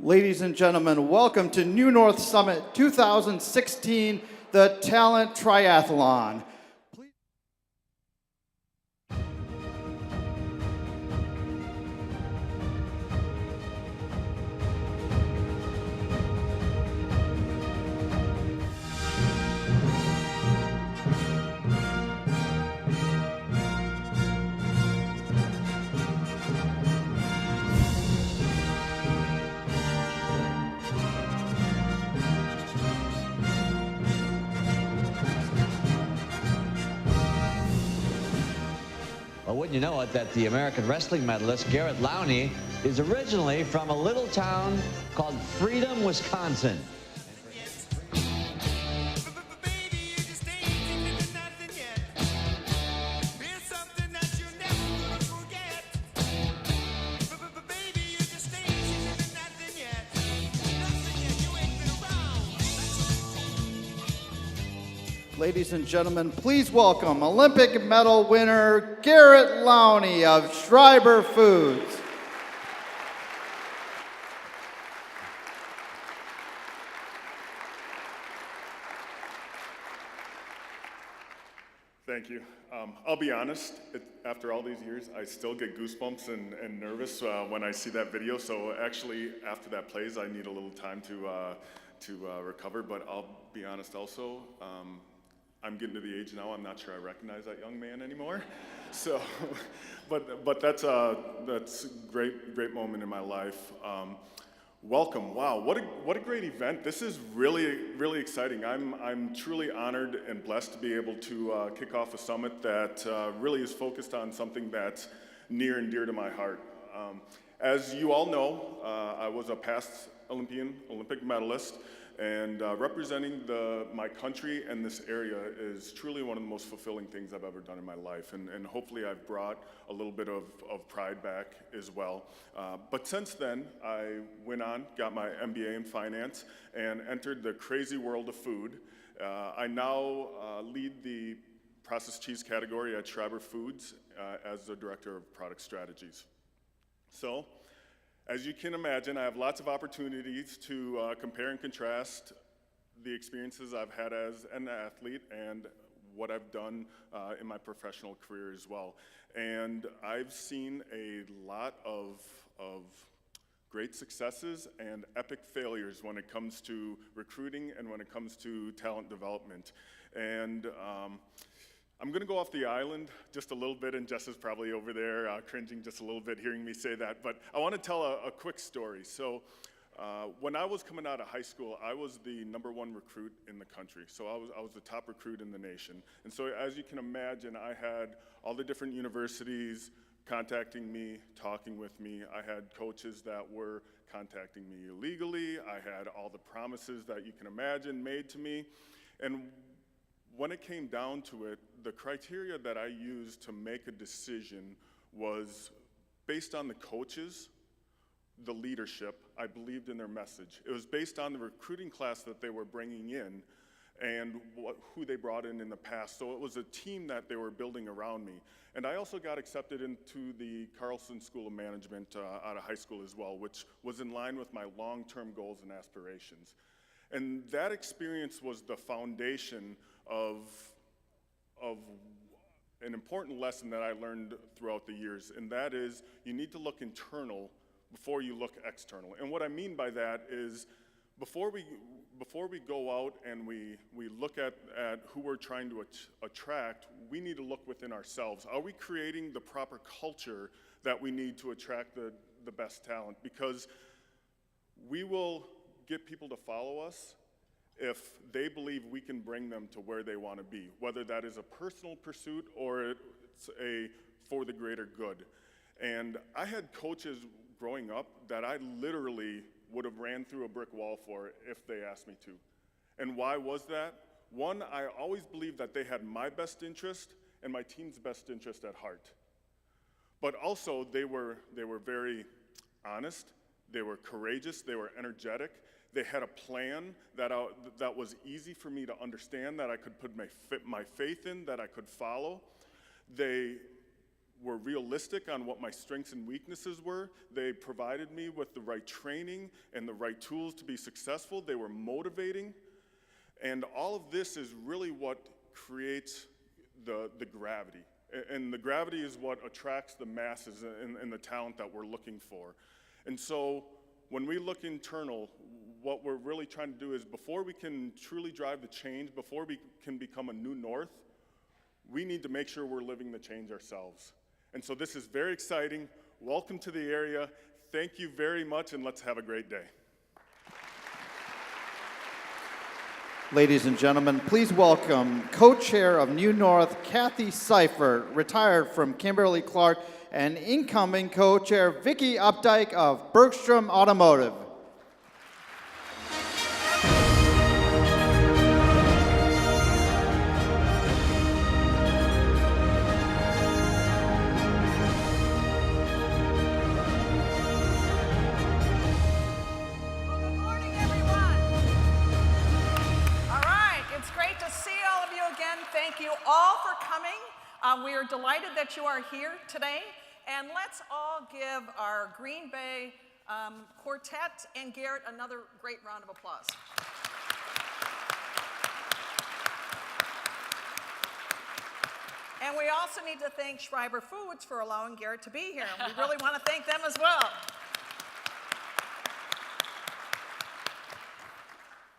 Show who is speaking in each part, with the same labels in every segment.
Speaker 1: Ladies and gentlemen, welcome to New North Summit 2016, the Talent Triathlon.
Speaker 2: Well, wouldn't you know it that the American wrestling medalist Garrett Lowney is originally from a little town called Freedom, Wisconsin.
Speaker 1: Ladies and gentlemen, please welcome Olympic medal winner Garrett Lowney of Schreiber Foods.
Speaker 3: Thank you. I'll be honest, after all these years, I still get goosebumps and nervous when I see that video. So actually, after that plays, I need a little time to recover. But I'll be honest also, I'm getting to the age now, I'm not sure I recognize that young man anymore. So, but that's a great moment in my life. Welcome, wow, what a great event. This is really exciting. I'm truly honored and blessed to be able to kick off a summit that really is focused on something that's near and dear to my heart. As you all know, I was a past Olympic medalist, and representing my country and this area is truly one of the most fulfilling things I've ever done in my life. And hopefully I've brought a little bit of pride back as well. But since then, I went on, got my MBA in finance, and entered the crazy world of food. I now lead the processed cheese category at Schreiber Foods as the Director of Product Strategies. So, as you can imagine, I have lots of opportunities to compare and contrast the experiences I've had as an athlete and what I've done in my professional career as well. And I've seen a lot of great successes and epic failures when it comes to recruiting and when it comes to talent development. And I'm gonna go off the island just a little bit, and Jess is probably over there cringing just a little bit hearing me say that, but I wanna tell a quick story. So when I was coming out of high school, I was the #1 recruit in the country. So I was the top recruit in the nation. And so as you can imagine, I had all the different universities contacting me, talking with me. I had coaches that were contacting me illegally. I had all the promises that you can imagine made to me. And when it came down to it, the criteria that I used to make a decision was based on the coaches, the leadership. I believed in their message. It was based on the recruiting class that they were bringing in and who they brought in the past. So it was a team that they were building around me. And I also got accepted into the Carlson School of Management out of high school as well, which was in line with my long-term goals and aspirations. And that experience was the foundation of an important lesson that I learned throughout the years, and that is you need to look internal before you look external. And what I mean by that is before we go out and we look at who we're trying to attract, we need to look within ourselves. Are we creating the proper culture that we need to attract the best talent? Because we will get people to follow us if they believe we can bring them to where they want to be, whether that is a personal pursuit or it's for the greater good. And I had coaches growing up that I literally would have ran through a brick wall for if they asked me to. And why was that? One, I always believed that they had my best interest and my team's best interest at heart. But also they were very honest, they were courageous, they were energetic. They had a plan that was easy for me to understand, that I could put my faith in, that I could follow. They were realistic on what my strengths and weaknesses were. They provided me with the right training and the right tools to be successful. They were motivating. And all of this is really what creates the gravity. And the gravity is what attracts the masses and the talent that we're looking for. And so when we look internal, what we're really trying to do is before we can truly drive the change, before we can become a new north, we need to make sure we're living the change ourselves. And so this is very exciting. Welcome to the area. Thank you very much, and let's have a great day.
Speaker 1: Ladies and gentlemen, please welcome co-chair of New North, Kathy Seifert, retired from Kimberly-Clark, and incoming co-chair Vicki Updike of Bergstrom Automotive.
Speaker 4: Thank you all for coming. We are delighted that you are here today. And let's all give our Green Bay quartet and Garrett another great round of applause. And we also need to thank Schreiber Foods for allowing Garrett to be here. And we really want to thank them as well.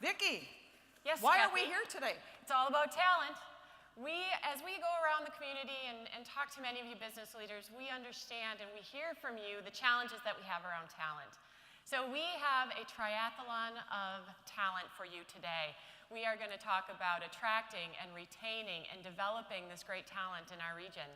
Speaker 4: Vicki,
Speaker 5: yes,
Speaker 4: why
Speaker 5: Kathy.
Speaker 4: are we here today?
Speaker 5: It's all about talent. As we go around the community and talk to many of you business leaders, we understand and we hear from you the challenges that we have around talent. So we have a triathlon of talent for you today. We are going to talk about attracting and retaining and developing this great talent in our region.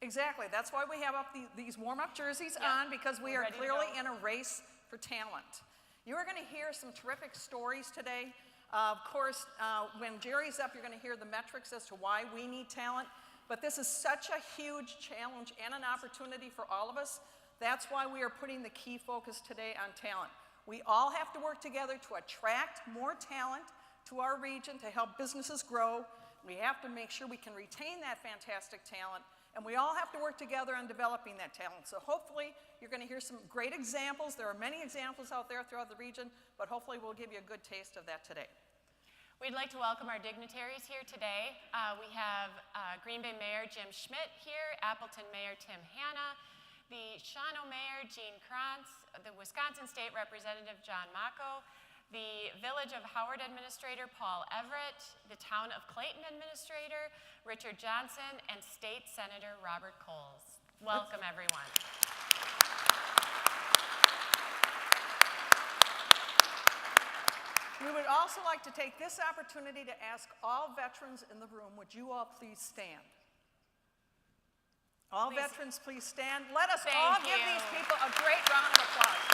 Speaker 4: Exactly. That's why we have up these warm-up jerseys on, because we are clearly in a race for talent. You are going to hear some terrific stories today. Of course, when Jerry's up, you're going to hear the metrics as to why we need talent. But this is such a huge challenge and an opportunity for all of us. That's why we are putting the key focus today on talent. We all have to work together to attract more talent to our region to help businesses grow. We have to make sure we can retain that fantastic talent. And we all have to work together on developing that talent. So hopefully you're going to hear some great examples. There are many examples out there throughout the region, but hopefully we'll give you a good taste of that today.
Speaker 5: We'd like to welcome our dignitaries here today. We have Green Bay Mayor Jim Schmidt here, Appleton Mayor Tim Hanna, the Shawano Mayor Gene Krantz, the Wisconsin State Representative John Mako, the Village of Howard Administrator Paul Everett, the Town of Clayton Administrator Richard Johnson, and State Senator Robert Coles. Welcome, everyone.
Speaker 4: We would also like to take this opportunity to ask all veterans in the room, would you all please stand? All veterans, please stand. Let us all give these people a great round of applause.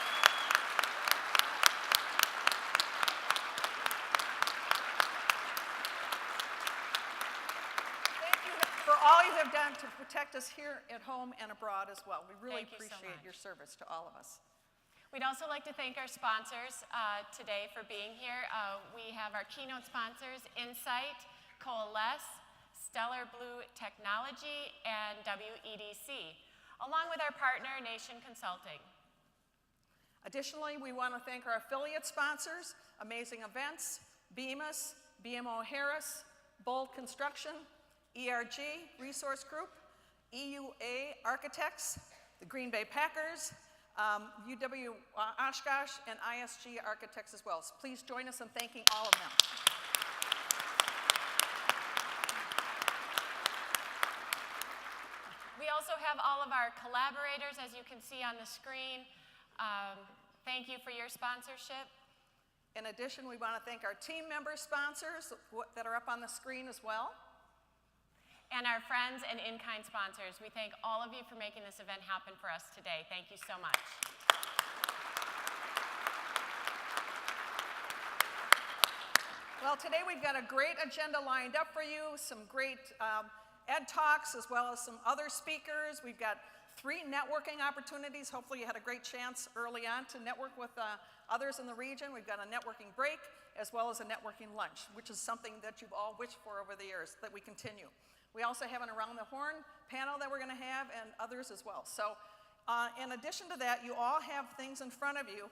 Speaker 4: Thank you for all you have done to protect us here at home and abroad as well. We really appreciate your service to all of us.
Speaker 5: We'd also like to thank our sponsors today for being here. We have our keynote sponsors, Insight, Coalesce, Stellar Blue Technology, and WEDC, along with our partner, Nation Consulting.
Speaker 4: Additionally, we want to thank our affiliate sponsors, Amazing Events, Bemis, BMO Harris, Bold Construction, ERG Resource Group, EUA Architects, the Green Bay Packers, UW Oshkosh, and ISG Architects as well. So please join us in thanking all of them.
Speaker 5: We also have all of our collaborators, as you can see on the screen. Thank you for your sponsorship.
Speaker 4: In addition, we want to thank our team member sponsors that are up on the screen as well.
Speaker 5: And our friends and in-kind sponsors. We thank all of you for making this event happen for us today. Thank you so much.
Speaker 4: Well, today we've got a great agenda lined up for you, some great ed talks as well as some other speakers. We've got 3 networking opportunities. Hopefully you had a great chance early on to network with others in the region. We've got a networking break as well as a networking lunch, which is something that you've all wished for over the years, that we continue. We also have an Around the Horn panel that we're going to have and others as well. So in addition to that, you all have things in front of you.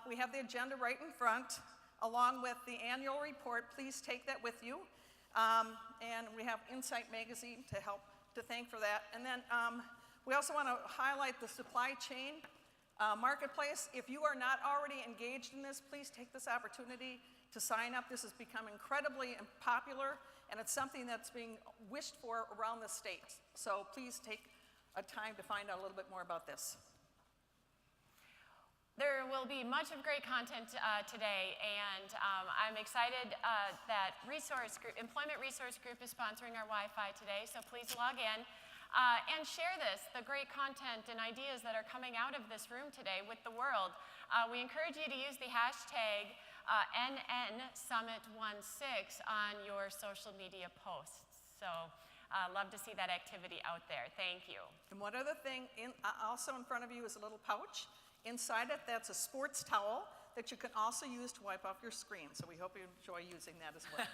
Speaker 4: We have the agenda right in front, along with the annual report. Please take that with you. And we have Insight Magazine to help to thank for that. And then we also want to highlight the supply chain marketplace. If you are not already engaged in this, please take this opportunity to sign up. This has become incredibly popular, and it's something that's being wished for around the state. So please take a time to find out a little bit more about this.
Speaker 5: There will be much of great content today, and I'm excited that Employment Resource Group is sponsoring our Wi-Fi today, so please log in and share the great content and ideas that are coming out of this room today with the world. We encourage you to use the hashtag NNSummit16 on your social media posts. So love to see that activity out there. Thank you.
Speaker 4: And one other thing, also in front of you is a little pouch. Inside it, that's a sports towel that you can also use to wipe off your screen. So we hope you enjoy using that as well.